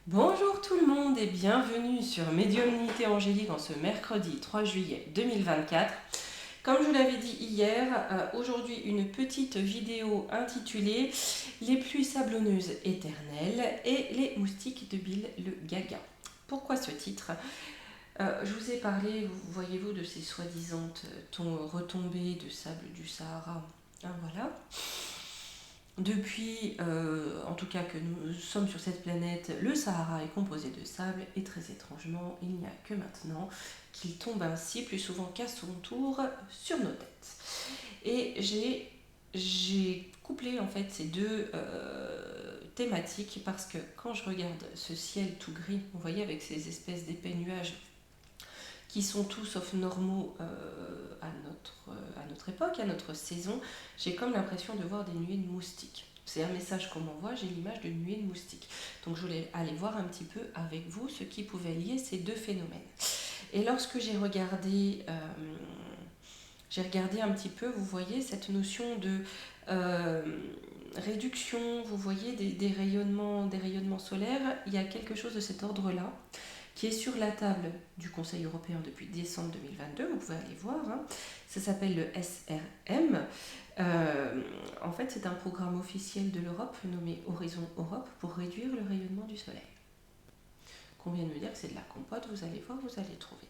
Bonjour tout le monde et bienvenue sur Médiumnité Angélique en ce mercredi 3 juillet 2024. Comme je vous l'avais dit hier, aujourd'hui une petite vidéo intitulée Les pluies sablonneuses éternelles et les moustiques de Bill le Gaga. Pourquoi ce titre? Je vous ai parlé, voyez-vous, de ces soi-disant retombées de sable du Sahara. Voilà. Depuis, en tout cas que nous sommes sur cette planète, le Sahara est composé de sable et très étrangement, il n'y a que maintenant qu'il tombe ainsi plus souvent qu'à son tour sur nos têtes. Et j'ai couplé en fait ces deux thématiques parce que quand je regarde ce ciel tout gris, vous voyez, avec ces espèces d'épais nuages qui sont tout sauf normaux à notre époque, à notre saison, j'ai comme l'impression de voir des nuées de moustiques. C'est un message qu'on m'envoie, j'ai l'image de nuées de moustiques. Donc je voulais aller voir un petit peu avec vous ce qui pouvait lier ces deux phénomènes. Et lorsque j'ai regardé un petit peu, vous voyez, cette notion de réduction, vous voyez, des rayonnements solaires, il y a quelque chose de cet ordre-là qui est sur la table du Conseil européen depuis décembre 2022, vous pouvez aller voir, hein. Ça s'appelle le SRM. En fait, c'est un programme officiel de l'Europe nommé Horizon Europe pour réduire le rayonnement du soleil. Qu'on vient de me dire que c'est de la compote, vous allez voir, vous allez trouver.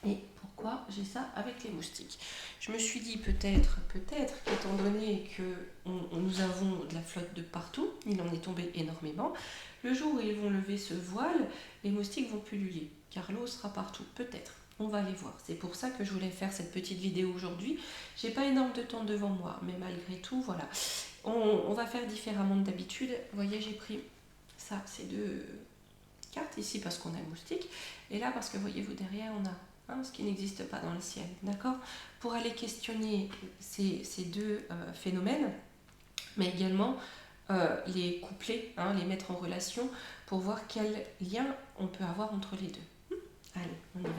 Et pourquoi j'ai ça avec les moustiques? Je me suis dit peut-être qu'étant donné que nous avons de la flotte de partout, il en est tombé énormément, le jour où ils vont lever ce voile, les moustiques vont pulluler, car l'eau sera partout, peut-être. On va aller voir. C'est pour ça que je voulais faire cette petite vidéo aujourd'hui. J'ai pas énorme de temps devant moi, mais malgré tout, voilà. On va faire différemment d'habitude. Vous voyez, j'ai pris ça, ces deux cartes ici parce qu'on a le moustique, et là parce que voyez-vous derrière on a ce qui n'existe pas dans le ciel, d'accord? Pour aller questionner ces deux phénomènes, mais également les coupler, les mettre en relation pour voir quel lien on peut avoir entre les deux. Allez, on y va.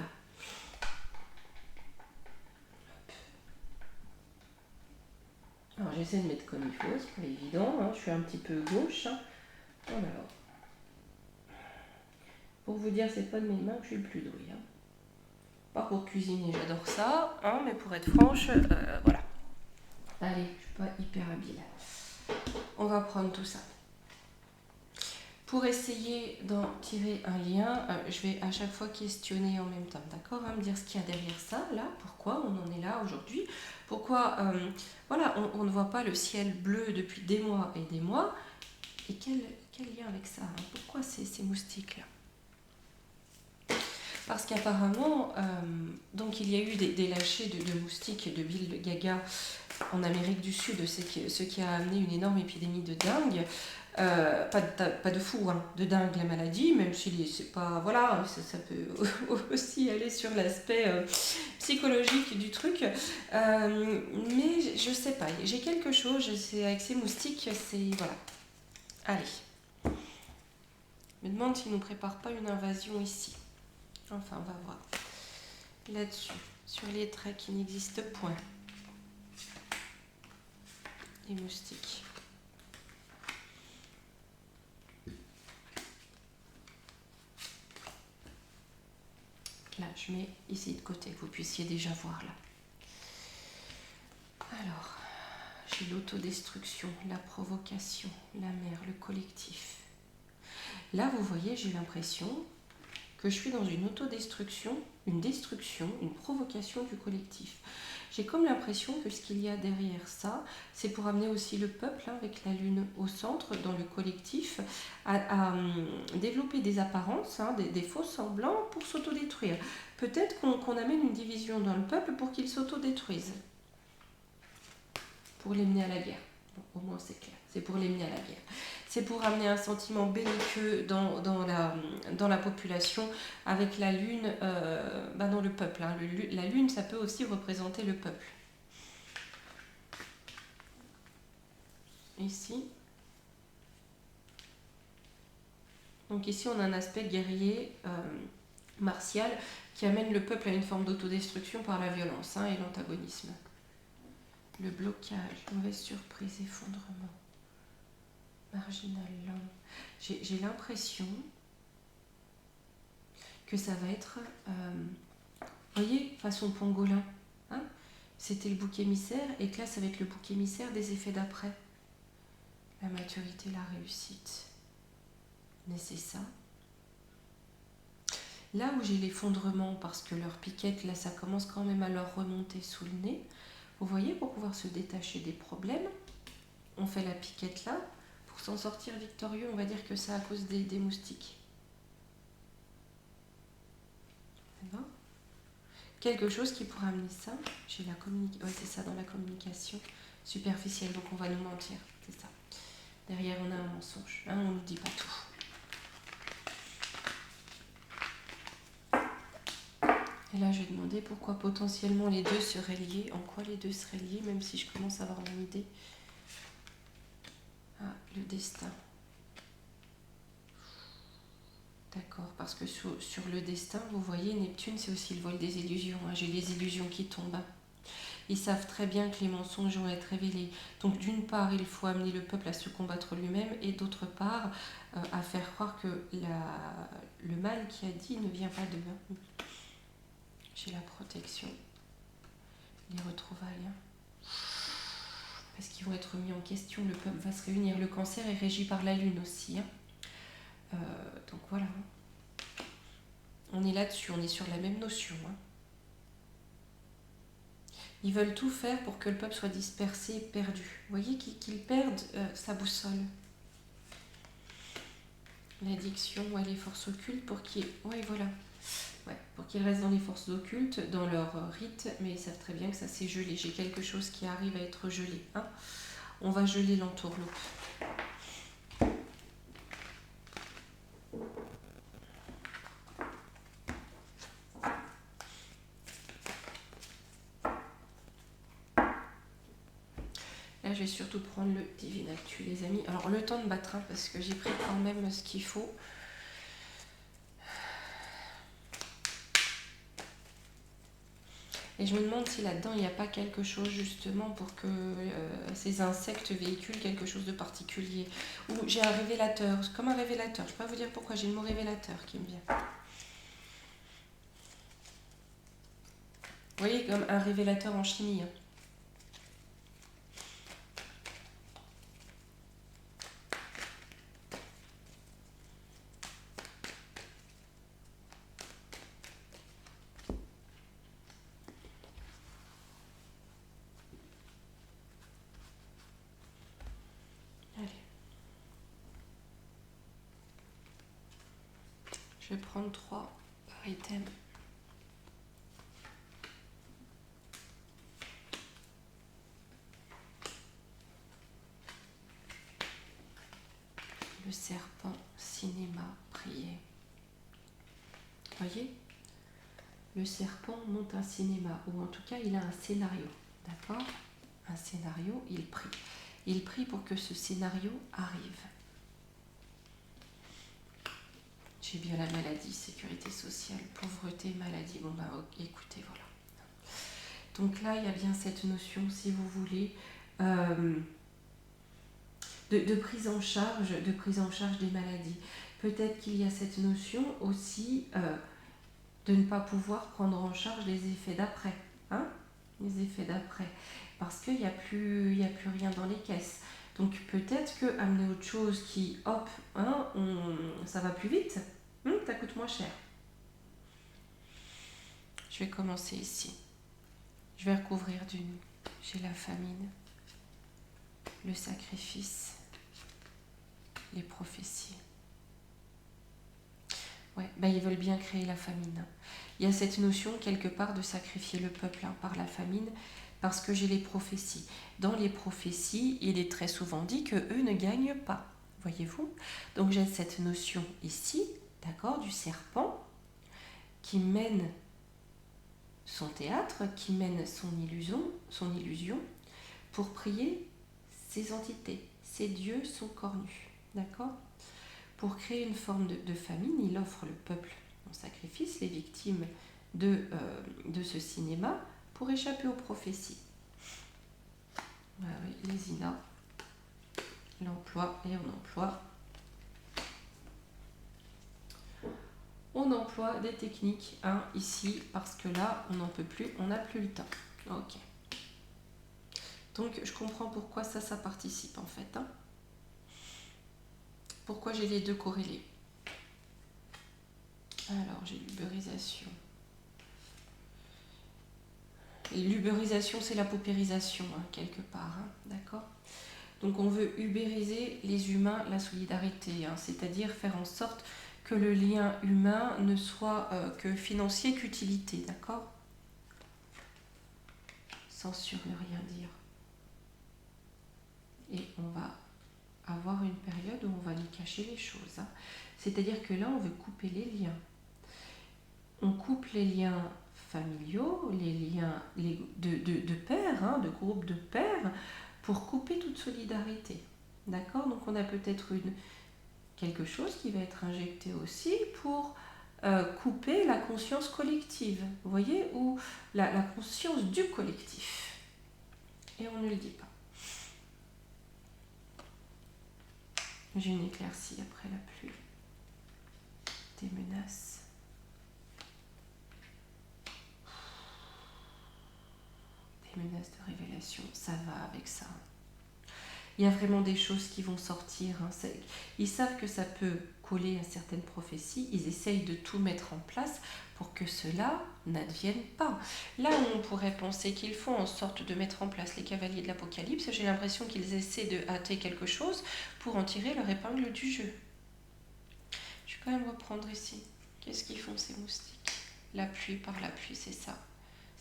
Alors j'essaie de mettre comme il faut, c'est pas évident, je suis un petit peu gauche. Alors, pour vous dire, c'est pas de mes mains que je suis le plus douée. Pas pour cuisiner, j'adore ça, mais pour être franche, voilà. Allez, je suis pas hyper habile. On va prendre tout ça. Pour essayer d'en tirer un lien, je vais à chaque fois questionner en même temps, d'accord, me dire ce qu'il y a derrière ça, là, pourquoi on en est là aujourd'hui, pourquoi voilà, on ne voit pas le ciel bleu depuis des mois et des mois, et quel lien avec ça, pourquoi ces moustiques-là? Parce qu'apparemment, donc il y a eu des lâchers de moustiques de Bill Gaga en Amérique du Sud, ce qui a amené une énorme épidémie de dengue. Pas de fou, de dingue la maladie, même si c'est pas. Voilà, ça peut aussi aller sur l'aspect psychologique du truc. Mais je sais pas, j'ai quelque chose, avec ces moustiques, c'est. Voilà. Allez. Je me demande s'ils ne nous préparent pas une invasion ici. Enfin, on va voir. Là-dessus, sur les traits qui n'existent point. Les moustiques. Là, je mets ici de côté, que vous puissiez déjà voir là. Alors, j'ai l'autodestruction, la provocation, la mer, le collectif. Là, vous voyez, j'ai l'impression que je suis dans une autodestruction, une destruction, une provocation du collectif. J'ai comme l'impression que ce qu'il y a derrière ça, c'est pour amener aussi le peuple, avec la lune au centre, dans le collectif, à développer des apparences, des faux semblants pour s'autodétruire. Peut-être qu'on amène une division dans le peuple pour qu'il s'autodétruise, pour les mener à la guerre. Bon, au moins c'est clair, c'est pour les mener à la guerre. C'est pour amener un sentiment belliqueux dans la population, avec la lune dans le peuple. La lune, ça peut aussi représenter le peuple. Ici. Donc ici, on a un aspect guerrier, martial, qui amène le peuple à une forme d'autodestruction par la violence et l'antagonisme. Le blocage, mauvaise surprise, effondrement. marginal lent. J'ai l'impression que ça va être, voyez, façon pangolin. Hein, c'était le bouc émissaire et que là, ça va être le bouc émissaire des effets d'après. La maturité, la réussite. Mais c'est ça. Là où j'ai l'effondrement, parce que leur piquette, là, ça commence quand même à leur remonter sous le nez. Vous voyez, pour pouvoir se détacher des problèmes, on fait la piquette là. Pour s'en sortir victorieux, on va dire que c'est à cause des moustiques. D'accord ? Quelque chose qui pourrait amener ça, j'ai la communication. Ouais, c'est ça, dans la communication superficielle. Donc on va nous mentir, c'est ça. Derrière, on a un mensonge. Hein, on ne nous dit pas tout. Et là, je vais demander pourquoi potentiellement les deux seraient liés. En quoi les deux seraient liés, même si je commence à avoir mon idée. Ah, le destin. D'accord, parce que sur le destin, vous voyez, Neptune, c'est aussi le vol des illusions. Hein. J'ai les illusions qui tombent. Ils savent très bien que les mensonges vont être révélés. Donc d'une part, il faut amener le peuple à se combattre lui-même et d'autre part, à faire croire que le mal qui a dit ne vient pas d'eux. J'ai la protection, les retrouvailles. Parce qu'ils vont être mis en question, le peuple va se réunir. Le cancer est régi par la lune aussi. Donc voilà. On est là-dessus, on est sur la même notion. Ils veulent tout faire pour que le peuple soit dispersé, perdu. Vous voyez qu'ils perdent sa boussole. L'addiction, ouais, les forces occultes, pour qu'ils... Ouais, voilà. Ouais, pour qu'ils restent dans les forces occultes, dans leur rite, mais ils savent très bien que ça c'est gelé. J'ai quelque chose qui arrive à être gelé. Hein. On va geler l'entourloupe. Là, je vais surtout prendre le Divine Actu, les amis. Alors, le temps de battre, hein, parce que j'ai pris quand même ce qu'il faut. Et je me demande si là-dedans, il n'y a pas quelque chose, justement, pour que ces insectes véhiculent quelque chose de particulier. Ou j'ai un révélateur, comme un révélateur. Je ne peux pas vous dire pourquoi, j'ai le mot révélateur qui me vient. Vous voyez, comme un révélateur en chimie. Hein. Je vais prendre 3 par item. Le serpent, cinéma, prier. Voyez, le serpent monte un cinéma, ou en tout cas il a un scénario, d'accord? Un scénario, il prie. Il prie pour que ce scénario arrive. J'ai bien la maladie, sécurité sociale, pauvreté, maladie. Bon bah écoutez, voilà. Donc là, il y a bien cette notion, si vous voulez, de prise en charge des maladies. Peut-être qu'il y a cette notion aussi de ne pas pouvoir prendre en charge les effets d'après. Hein, les effets d'après. Parce qu'il n'y a plus rien dans les caisses. Donc peut-être qu'amener autre chose qui, hop, hein, ça va plus vite, ça coûte moins cher. Je vais commencer ici. Je vais recouvrir du nu. J'ai la famine, le sacrifice, les prophéties. Ouais, ben ils veulent bien créer la famine. Il y a cette notion quelque part de sacrifier le peuple par la famine, parce que j'ai les prophéties. Dans les prophéties, il est très souvent dit que eux ne gagnent pas. Voyez-vous? Donc j'ai cette notion ici, d'accord, du serpent qui mène son théâtre, qui mène son illusion pour prier ces entités. Ces dieux sont cornus, d'accord? Pour créer une forme de famine, il offre le peuple en sacrifice, les victimes de ce cinéma, pour échapper aux prophéties. Ah oui, les Ina, l'emploi et on emploie. On emploie des techniques ici parce que là, on n'en peut plus, on n'a plus le temps. Ok. Donc, je comprends pourquoi ça participe en fait. Pourquoi j'ai les deux corrélés. Alors, j'ai l'ubérisation. Et l'ubérisation, c'est la paupérisation, quelque part. D'accord ? Donc, on veut ubériser les humains, la solidarité, c'est-à-dire faire en sorte que le lien humain ne soit que financier qu'utilité. D'accord ? Censure ne rien dire. Et on va avoir une période où on va nous cacher les choses. C'est-à-dire que là, on veut couper les liens. On coupe les liens familiaux, les liens de pairs, de groupes de pairs, pour couper toute solidarité. D'accord ? Donc on a peut-être quelque chose qui va être injecté aussi pour couper la conscience collective. Vous voyez ? Ou la conscience du collectif. Et on ne le dit pas. J'ai une éclaircie après la pluie. Des menaces. Des menaces de révélation. Ça va avec ça. Il y a vraiment des choses qui vont sortir. Ils savent que ça peut coller à certaines prophéties. Ils essayent de tout mettre en place pour que cela n'advienne pas. Là où on pourrait penser qu'ils font en sorte de mettre en place les cavaliers de l'Apocalypse, j'ai l'impression qu'ils essaient de hâter quelque chose pour en tirer leur épingle du jeu. Je vais quand même reprendre ici. Qu'est-ce qu'ils font ces moustiques ? La pluie par la pluie, c'est ça.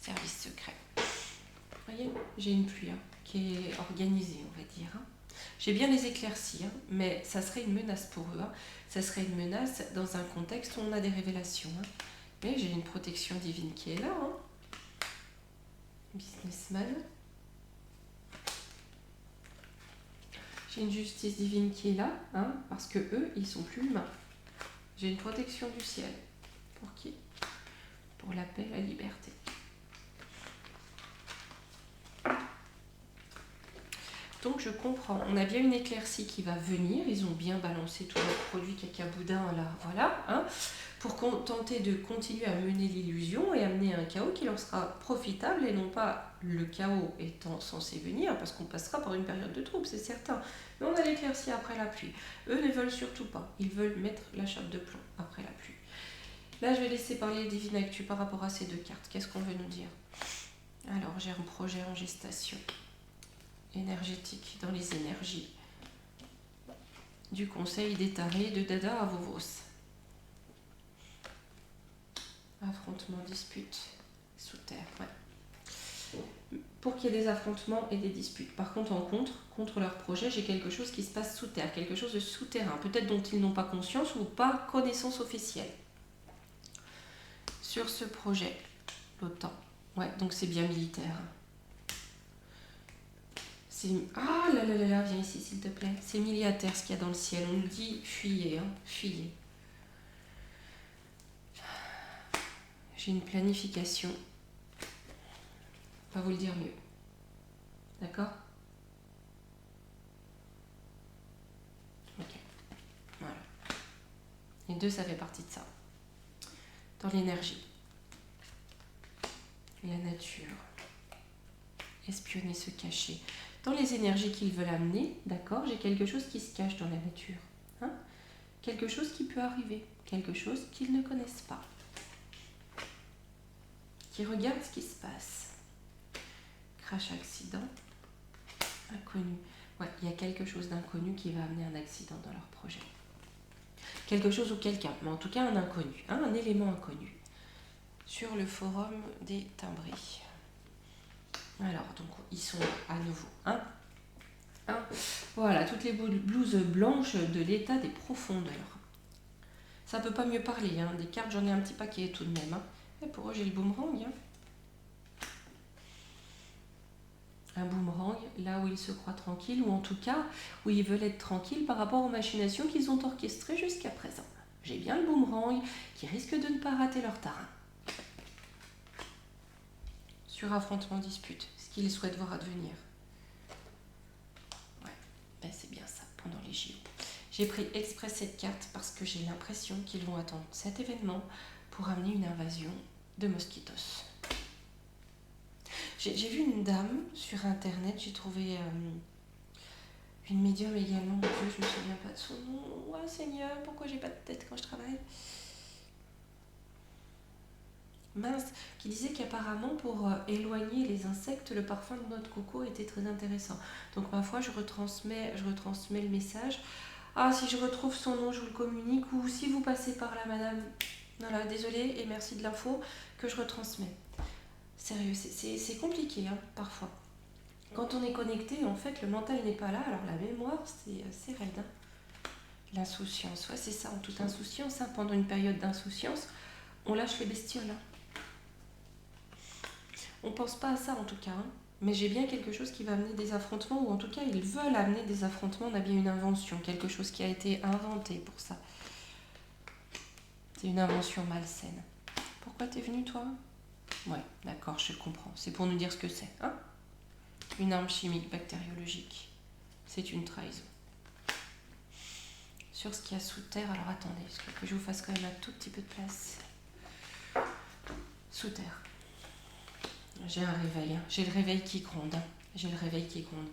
Service secret. Vous voyez, j'ai une pluie qui est organisée, on va dire. J'ai bien les éclaircies, mais ça serait une menace pour eux. Ça serait une menace dans un contexte où on a des révélations. Mais j'ai une protection divine qui est là. Businessman. J'ai une justice divine qui est là, parce que eux, ils sont plus humains. J'ai une protection du ciel. Pour qui ? Pour la paix, la liberté. Donc je comprends, on a bien une éclaircie qui va venir, ils ont bien balancé tous leurs produits cacaboudin là, voilà, pour tenter de continuer à mener l'illusion et amener un chaos qui leur sera profitable et non pas le chaos étant censé venir, parce qu'on passera par une période de trouble, c'est certain. Mais on a l'éclaircie après la pluie. Eux ne veulent surtout pas, ils veulent mettre la chape de plomb après la pluie. Là je vais laisser parler Divine Actu par rapport à ces deux cartes, qu'est-ce qu'on veut nous dire ? Alors j'ai un projet en gestation. Énergétique, dans les énergies du conseil des tarés de Dada à Vovos. Affrontement, dispute, sous terre, Pour qu'il y ait des affrontements et des disputes. Par contre, contre leur projet, j'ai quelque chose qui se passe sous terre, quelque chose de souterrain, peut-être dont ils n'ont pas conscience ou pas connaissance officielle. Sur ce projet, l'OTAN. Donc c'est bien militaire. Ah là là là là, viens ici s'il te plaît. C'est militaire ce qu'il y a dans le ciel. On nous dit fuyez, fuyez. J'ai une planification. On va vous le dire mieux. D'accord ? Ok. Voilà. Les deux, ça fait partie de ça. Dans l'énergie. La nature. Espionner, se cacher. Dans les énergies qu'ils veulent amener, d'accord, j'ai quelque chose qui se cache dans la nature. Quelque chose qui peut arriver. Quelque chose qu'ils ne connaissent pas. Qui regardent ce qui se passe. Crash, accident. Inconnu. Il y a quelque chose d'inconnu qui va amener un accident dans leur projet. Quelque chose ou quelqu'un, mais en tout cas un inconnu, un élément inconnu. Sur le forum des timbrés. Alors, donc, ils sont à nouveau. Voilà, toutes les blouses blanches de l'état des profondeurs. Ça peut pas mieux parler, des cartes, j'en ai un petit paquet tout de même. Et pour eux, j'ai le boomerang. Un boomerang, là où ils se croient tranquilles, ou en tout cas, où ils veulent être tranquilles par rapport aux machinations qu'ils ont orchestrées jusqu'à présent. J'ai bien le boomerang qui risque de ne pas rater leur terrain. Sur affrontement dispute, ce qu'ils souhaitent voir advenir. C'est bien ça. pendant les JO. J'ai pris exprès cette carte parce que j'ai l'impression qu'ils vont attendre cet événement pour amener une invasion de mosquitos. J'ai vu une dame sur internet, j'ai trouvé une médium également, je me souviens pas de son nom. Oh Seigneur, pourquoi j'ai pas de tête quand je travaille? Mince, qui disait qu'apparemment pour éloigner les insectes, le parfum de noix de coco était très intéressant. Donc ma foi, je retransmets le message. Ah, si je retrouve son nom, je vous le communique. Ou si vous passez par là, madame, voilà, désolée et merci de l'info que je retransmets. Sérieux, c'est compliqué hein, parfois. Quand on est connecté, en fait, le mental n'est pas là. Alors la mémoire, c'est raide. Hein. L'insouciance, ouais, c'est ça, en toute insouciance. Hein. Pendant une période d'insouciance, on lâche les bestioles. Hein. On pense pas à ça en tout cas. Hein. Mais j'ai bien quelque chose qui va amener des affrontements, ou en tout cas, ils veulent amener des affrontements. On a bien une invention, quelque chose qui a été inventé pour ça. C'est une invention malsaine. Pourquoi t'es venu, toi? Ouais, d'accord, je comprends. C'est pour nous dire ce que c'est. Hein, une arme chimique bactériologique. C'est une trahison. Sur ce qu'il y a sous terre, alors attendez, il faut que je vous fasse quand même un tout petit peu de place. Sous terre. J'ai un réveil. Hein. J'ai le réveil qui gronde. Hein. J'ai le réveil qui gronde.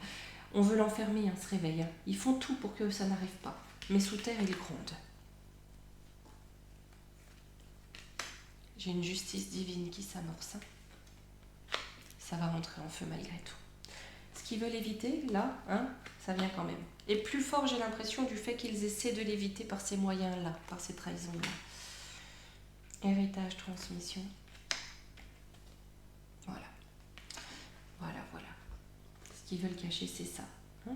On veut l'enfermer, hein, ce réveil. Hein. Ils font tout pour que ça n'arrive pas. Mais sous terre, il gronde. J'ai une justice divine qui s'amorce. Hein. Ça va rentrer en feu malgré tout. Ce qu'ils veulent éviter, là, hein, ça vient quand même. Et plus fort, j'ai l'impression du fait qu'ils essaient de l'éviter par ces moyens-là, par ces trahisons-là. Héritage, transmission. Voilà. Voilà, voilà. Ce qu'ils veulent cacher, c'est ça. Hein,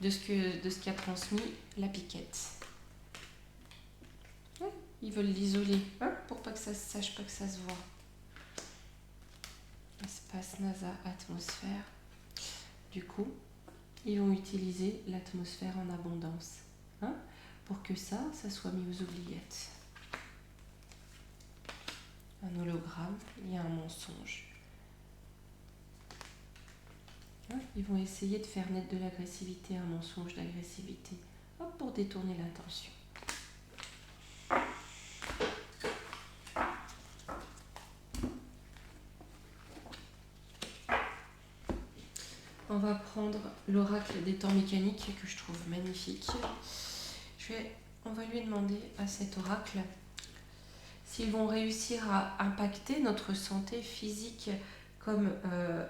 de ce qu'a transmis la piquette. Ouais, ils veulent l'isoler, hein, pour pas que ça se sache, pas que ça se voit. Espace, NASA, atmosphère. Du coup, ils vont utiliser l'atmosphère en abondance, hein, pour que ça soit mis aux oubliettes. Un hologramme, il y a un mensonge. Hein, ils vont essayer de faire naître de l'agressivité, un mensonge d'agressivité, hop, pour détourner l'attention. On va prendre l'oracle des temps mécaniques que je trouve magnifique. On va lui demander à cet oracle s'ils vont réussir à impacter notre santé physique comme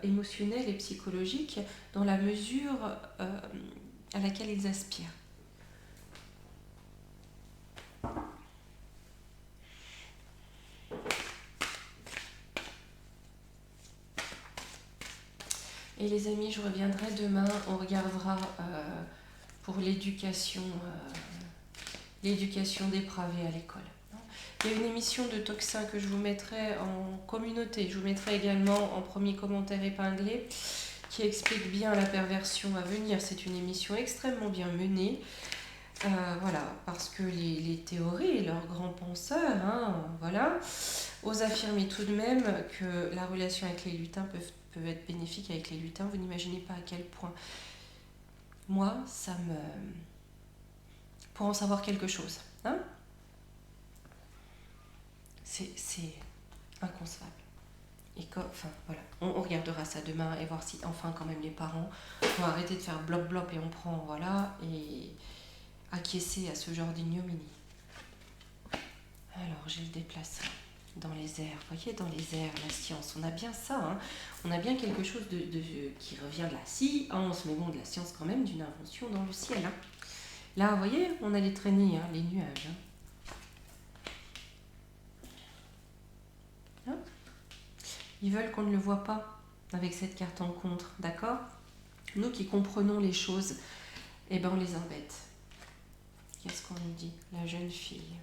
émotionnelle et psychologique dans la mesure à laquelle ils aspirent. Et les amis, je reviendrai demain, on regardera pour l'éducation dépravée à l'école. Il y a une émission de Toxin que je vous mettrai en communauté, je vous mettrai également en premier commentaire épinglé, qui explique bien la perversion à venir. C'est une émission extrêmement bien menée, voilà, parce que les théories, leurs grands penseurs, hein, voilà, osent affirmer tout de même que la relation avec les lutins peut être bénéfique avec les lutins. Vous n'imaginez pas à quel point. Moi, ça me... Pour en savoir quelque chose, hein, c'est inconcevable. Et enfin, voilà, on regardera ça demain et voir si enfin quand même les parents vont arrêter de faire blop et on prend, voilà, et acquiescer à ce genre d'ignominie. Alors, j'ai le déplacement dans les airs. Vous voyez, dans les airs, la science, on a bien ça, hein. On a bien quelque chose qui revient de la science, mais bon, de la science quand même, d'une invention dans le ciel. Hein. Là, vous voyez, on a les traînées, hein, les nuages. Hein. Hein, ils veulent qu'on ne le voit pas avec cette carte en contre, d'accord? Nous qui comprenons les choses, eh ben on les embête. Qu'est-ce qu'on nous dit? La jeune fille.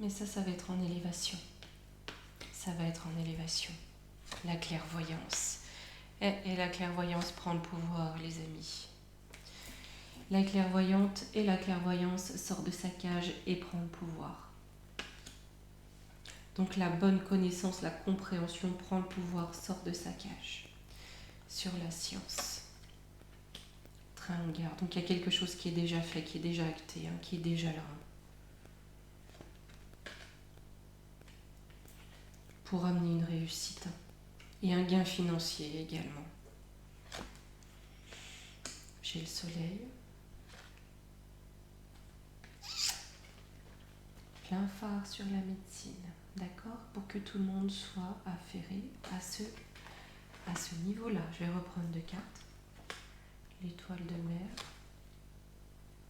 Mais ça va être en élévation. Ça va être en élévation. La clairvoyance. Et la clairvoyance prend le pouvoir, les amis. La clairvoyante et la clairvoyance sort de sa cage et prend le pouvoir. Donc la bonne connaissance, la compréhension prend le pouvoir, sort de sa cage. sur la science. Très en garde. Donc il y a quelque chose qui est déjà fait, qui est déjà acté, hein, qui est déjà là. Pour amener une réussite. Et un gain financier également. J'ai le soleil. Plein phare sur la médecine. D'accord? Pour que tout le monde soit affairé à ce niveau-là. Je vais reprendre 2 cartes. L'étoile de mer.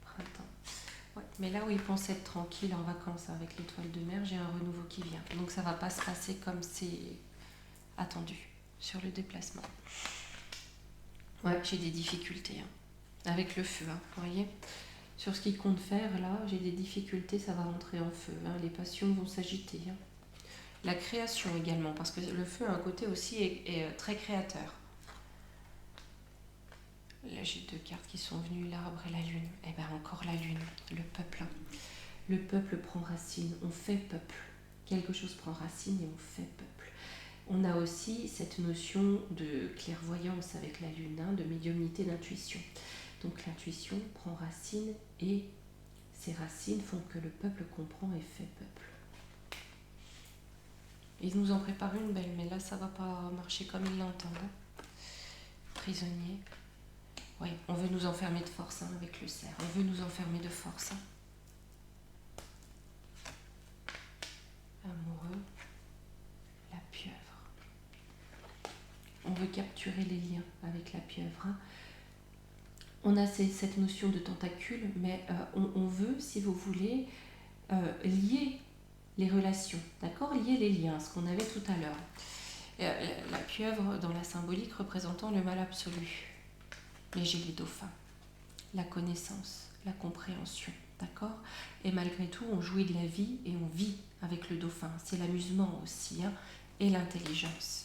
Printemps. Ouais, mais là où il pense être tranquille en vacances avec l'étoile de mer, j'ai un renouveau qui vient. Donc ça va pas se passer comme c'est attendu sur le déplacement. Ouais, j'ai des difficultés hein, avec le feu, hein, vous voyez. Sur ce qu'il compte faire, là, j'ai des difficultés, ça va rentrer en feu. Hein, les passions vont s'agiter. Hein. La création également, parce que le feu a un côté aussi est très créateur. Là, j'ai 2 cartes qui sont venues, l'arbre et la lune. Et bien, encore la lune, le peuple. Le peuple prend racine, on fait peuple. Quelque chose prend racine et on fait peuple. On a aussi cette notion de clairvoyance avec la lune, hein, de médiumnité, d'intuition. Donc l'intuition prend racine et ces racines font que le peuple comprend et fait peuple. Ils nous en préparent une belle, mais là ça va pas marcher comme ils l'entendent. Hein. Prisonnier. Oui, on veut nous enfermer de force hein, avec le cerf. On veut nous enfermer de force. Hein. Amoureux. La pieuvre. On veut capturer les liens avec la pieuvre. Hein. On a cette notion de tentacule, mais on veut, si vous voulez, lier les relations, d'accord? Lier les liens, ce qu'on avait tout à l'heure. La pieuvre, dans la symbolique, représentant le mal absolu. Les gélets dauphins, la connaissance, la compréhension, d'accord? Et malgré tout, on jouit de la vie et on vit avec le dauphin. C'est l'amusement aussi, hein, et l'intelligence.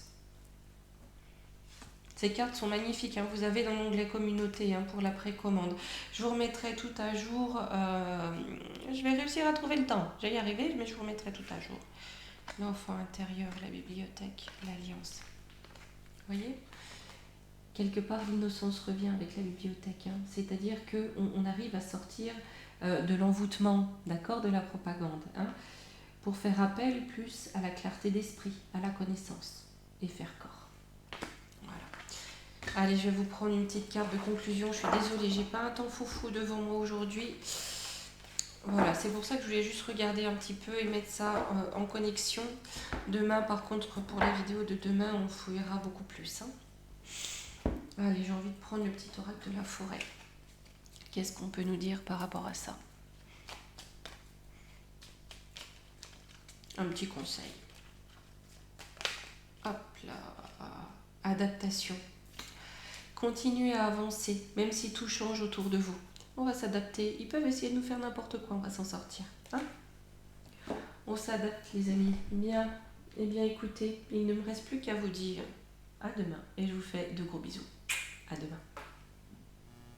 Ces cartes sont magnifiques, hein. Vous avez dans l'onglet communauté hein, pour la précommande. Je vous remettrai tout à jour. Je vais réussir à trouver le temps. J'ai y arriver, mais je vous remettrai tout à jour. L'enfant intérieur, la bibliothèque, l'alliance. Vous voyez? Quelque part, l'innocence revient avec la bibliothèque. Hein. C'est-à-dire qu'on arrive à sortir de l'envoûtement, d'accord, de la propagande, hein, pour faire appel plus à la clarté d'esprit, à la connaissance et faire corps. Allez, je vais vous prendre une petite carte de conclusion. Je suis désolée, j'ai pas un temps foufou devant moi aujourd'hui. Voilà, c'est pour ça que je voulais juste regarder un petit peu et mettre ça en connexion. Demain, par contre, pour la vidéo de demain, on fouillera beaucoup plus. Hein. Allez, j'ai envie de prendre le petit oracle de la forêt. Qu'est-ce qu'on peut nous dire par rapport à ça? Un petit conseil. Hop là. Adaptation. Continuez à avancer, même si tout change autour de vous. On va s'adapter. Ils peuvent essayer de nous faire n'importe quoi, on va s'en sortir. Hein? On s'adapte, les amis. Bien. Eh bien, écoutez, il ne me reste plus qu'à vous dire à demain. Et je vous fais de gros bisous. À demain.